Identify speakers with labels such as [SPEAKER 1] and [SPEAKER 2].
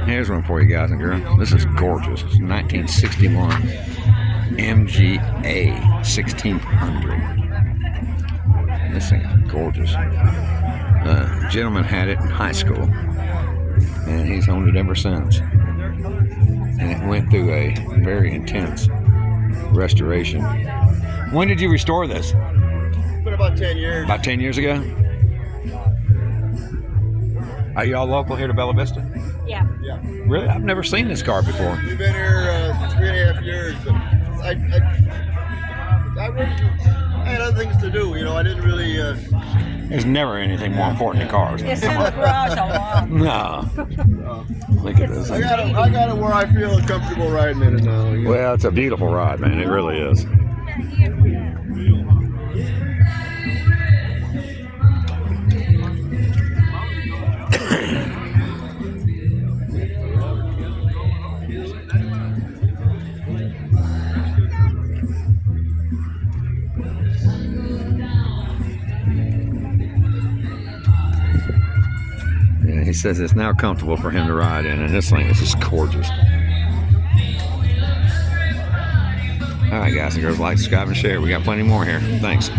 [SPEAKER 1] Here's one for you guys and girls. This is gorgeous. It's 1961 MG-A 1600. This thing is gorgeous. The gentleman had it in high school, and he's owned it ever since. And it went through a very intense restoration. When did you restore this?
[SPEAKER 2] It's been about 10 years.
[SPEAKER 1] About 10 years ago? Are you all local here to Bella Vista?
[SPEAKER 3] Yeah.
[SPEAKER 2] Yeah.
[SPEAKER 1] Really? I've never seen this car before.
[SPEAKER 2] We've been here 3.5 years. But I had other things to do, you know. I didn't really.
[SPEAKER 1] There's never anything more important than cars.
[SPEAKER 3] It's in the garage a lot.
[SPEAKER 1] No. Look at this.
[SPEAKER 2] I got it where I feel comfortable riding in it now. You know.
[SPEAKER 1] Well, it's a beautiful ride, man. It really is. Yeah, he says it's now comfortable for him to ride in, and this thing is just gorgeous. All right, guys and girls, like, subscribe, and share. We got plenty more here. Thanks.